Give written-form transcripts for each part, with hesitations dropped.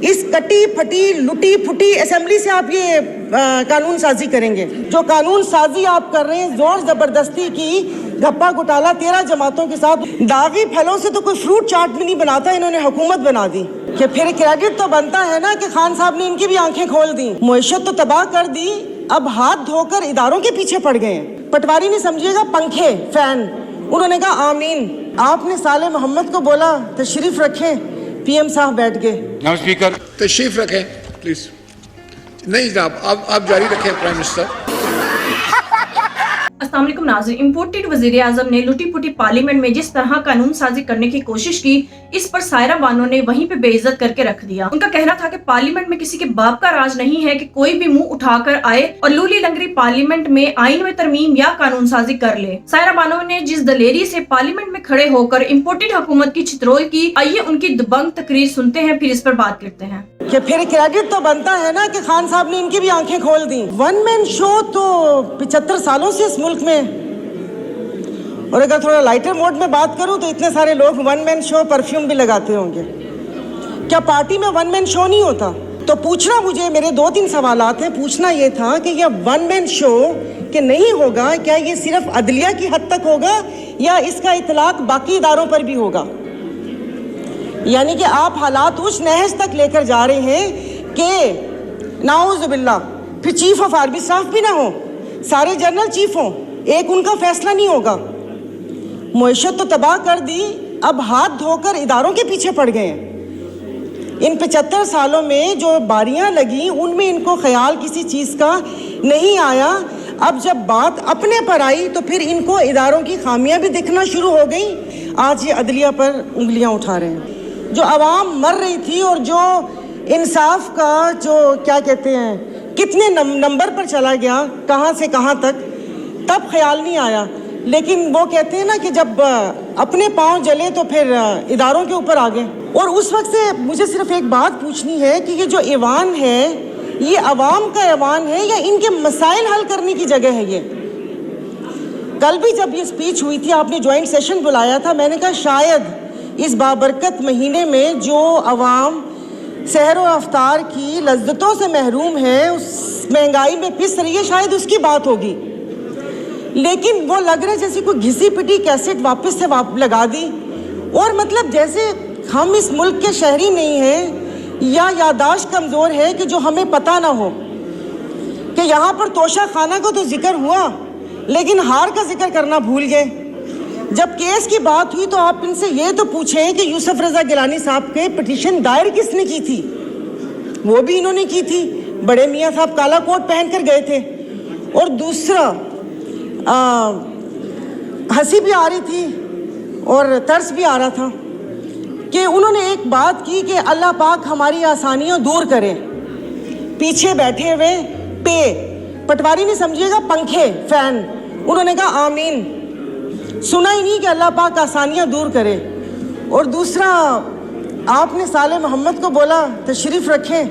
اس کٹی پھٹی لٹی پھٹی اسمبلی سے آپ یہ قانون سازی کریں گے؟ جو قانون سازی آپ کر رہے ہیں زور زبردستی کی گھپا گھٹالا 13 جماعتوں کے ساتھ، داغی پھلوں سے تو کوئی فروٹ چاٹ بھی نہیں بناتا، انہوں نے حکومت بنا دی کہ پھر کریڈٹ تو بنتا ہے نا کہ خان صاحب نے ان کی بھی آنکھیں کھول دی، معیشت تو تباہ کر دی، اب ہاتھ دھو کر اداروں کے پیچھے پڑ گئے ہیں۔ پٹواری نے سمجھیے گا پنکھے فین، انہوں نے کہا آمین، آپ نے صالح محمد کو بولا تشریف رکھیں، پی ایم صاحب بیٹھ گئے۔ جناب اسپیکر تشریف رکھیں پلیز۔ نہیں جناب آپ جاری رکھیں پرائم منسٹر۔ السلام علیکم ناظرین، امپورٹڈ وزیر اعظم نے لٹی پٹی پارلیمنٹ میں جس طرح قانون سازی کرنے کی کوشش کی، اس پر سائرہ بانو نے وہیں پہ بے عزت کر کے رکھ دیا۔ ان کا کہنا تھا کہ پارلیمنٹ میں کسی کے باپ کا راج نہیں ہے کہ کوئی بھی منہ اٹھا کر آئے اور لولی لنگری پارلیمنٹ میں آئین میں ترمیم یا قانون سازی کر لے۔ سائرہ بانو نے جس دلیری سے پارلیمنٹ میں کھڑے ہو کر امپورٹڈ حکومت کی چتروئی کی، آئیے ان کی دبنگ تقریر سنتے ہیں، پھر اس پر بات کرتے ہیں۔ کہ پھر کریڈٹ تو بنتا ہے نا کہ خان صاحب نے ان کی بھی آنکھیں کھول دی۔ ون مین شو تو 75 سالوں سے اس ملک میں، اور اگر تھوڑا لائٹر موڈ میں بات کروں تو اتنے سارے لوگ ون مین شو پرفیوم بھی لگاتے ہوں گے، کیا پارٹی میں ون مین شو نہیں ہوتا؟ تو پوچھنا مجھے، میرے 2-3 سوالات ہیں، پوچھنا یہ تھا کہ یہ ون مین شو کہ نہیں ہوگا، کیا یہ صرف عدلیہ کی حد تک ہوگا یا اس کا اطلاق باقی اداروں پر بھی ہوگا؟ یعنی کہ آپ حالات اس نہج تک لے کر جا رہے ہیں کہ نعوذ باللہ پھر چیف آف آرمی اسٹاف بھی نہ ہو، سارے جنرل چیف ہوں، ایک ان کا فیصلہ نہیں ہوگا۔ معیشت تو تباہ کر دی، اب ہاتھ دھو کر اداروں کے پیچھے پڑ گئے ہیں۔ ان 75 سالوں میں جو باریاں لگیں ان میں ان کو خیال کسی چیز کا نہیں آیا، اب جب بات اپنے پر آئی تو پھر ان کو اداروں کی خامیاں بھی دکھنا شروع ہو گئیں۔ آج یہ عدلیہ پر انگلیاں اٹھا رہے ہیں۔ جو عوام مر رہی تھی اور جو انصاف کا جو کیا کہتے ہیں کتنے نمبر پر چلا گیا، کہاں سے کہاں تک، تب خیال نہیں آیا۔ لیکن وہ کہتے ہیں نا کہ جب اپنے پاؤں جلے تو پھر اداروں کے اوپر آ گئے۔ اور اس وقت سے مجھے صرف ایک بات پوچھنی ہے کہ یہ جو ایوان ہے یہ عوام کا ایوان ہے یا ان کے مسائل حل کرنے کی جگہ ہے؟ یہ کل بھی جب یہ سپیچ ہوئی تھی، آپ نے جوائنٹ سیشن بلایا تھا، میں نے کہا شاید اس بابرکت مہینے میں جو عوام سحر و افطار کی لذتوں سے محروم ہے، اس مہنگائی میں پس رہی ہے، شاید اس کی بات ہوگی۔ لیکن وہ لگ رہا ہے جیسے کوئی گھسی پٹی کیسٹ واپس سے لگا دی، اور مطلب جیسے ہم اس ملک کے شہری نہیں ہیں یا یادداشت کمزور ہے کہ جو ہمیں پتہ نہ ہو کہ یہاں پر توشہ خانہ کو تو ذکر ہوا لیکن ہار کا ذکر کرنا بھول گئے۔ جب کیس کی بات ہوئی تو آپ ان سے یہ تو پوچھیں کہ یوسف رضا گیلانی صاحب کے پٹیشن دائر کس نے کی تھی؟ وہ بھی انہوں نے کی تھی، بڑے میاں صاحب کالا کوٹ پہن کر گئے تھے۔ اور دوسرا ہنسی بھی آ رہی تھی اور ترس بھی آ رہا تھا کہ انہوں نے ایک بات کی کہ اللہ پاک ہماری آسانیاں دور کرے، پیچھے بیٹھے ہوئے پے، پٹواری نے سمجھیے گا پنکھے فین، انہوں نے کہا آمین، سنا ہی نہیں کہ اللہ پاک آسانیاں دور کرے۔ اور دوسرا آپ نے صالح محمد کو بولا تشریف رکھیں،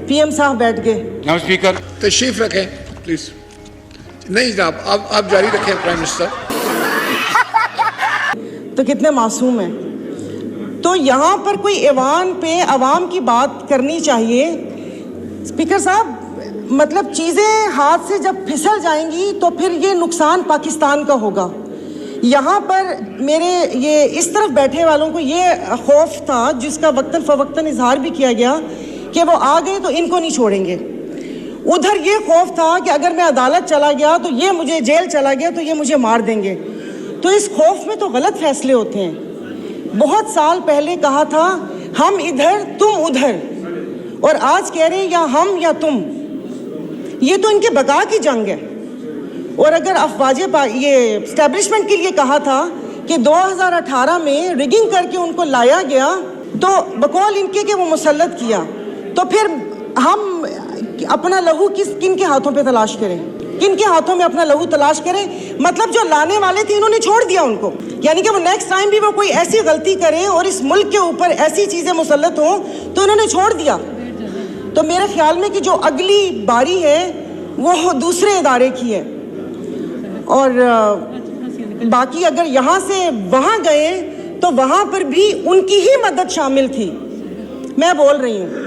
پی ایم صاحب بیٹھ گئے۔ جناب اسپیکر تشریف رکھیں پلیز۔ نہیں جناب آپ جاری رکھیں پرائم منسٹر۔ تو کتنے معصوم ہیں۔ تو یہاں پر کوئی ایوان پہ عوام کی بات کرنی چاہیے۔ اسپیکر صاحب، مطلب چیزیں ہاتھ سے جب پھسل جائیں گی تو پھر یہ نقصان پاکستان کا ہوگا۔ یہاں پر میرے یہ اس طرف بیٹھے والوں کو یہ خوف تھا، جس کا وقتاً فوقتاً اظہار بھی کیا گیا، کہ وہ آ گئے تو ان کو نہیں چھوڑیں گے۔ ادھر یہ خوف تھا کہ اگر میں عدالت چلا گیا تو یہ مجھے جیل چلا گیا تو یہ مجھے مار دیں گے۔ تو اس خوف میں تو غلط فیصلے ہوتے ہیں۔ بہت سال پہلے کہا تھا ہم ادھر تم ادھر، اور آج کہہ رہے ہیں یا ہم یا تم۔ یہ تو ان کے بقا کی جنگ ہے۔ اور اگر افواج یہ اسٹیبلشمنٹ کے لیے کہا تھا کہ 2018 میں ریگنگ کر کے ان کو لایا گیا تو بقول ان کے کہ وہ مسلط کیا، تو پھر ہم اپنا لہو کن کے ہاتھوں پہ تلاش کریں؟ کن کے ہاتھوں میں اپنا لہو تلاش کریں؟ مطلب جو لانے والے تھے انہوں نے چھوڑ دیا ان کو، یعنی کہ وہ نیکسٹ ٹائم بھی وہ کوئی ایسی غلطی کریں اور اس ملک کے اوپر ایسی چیزیں مسلط ہوں تو انہوں نے چھوڑ دیا۔ تو میرے خیال میں کہ جو اگلی باری ہے وہ دوسرے ادارے کی ہے، اور باقی اگر یہاں سے وہاں گئے تو وہاں پر بھی ان کی ہی مدد شامل تھی۔ میں بول رہی ہوں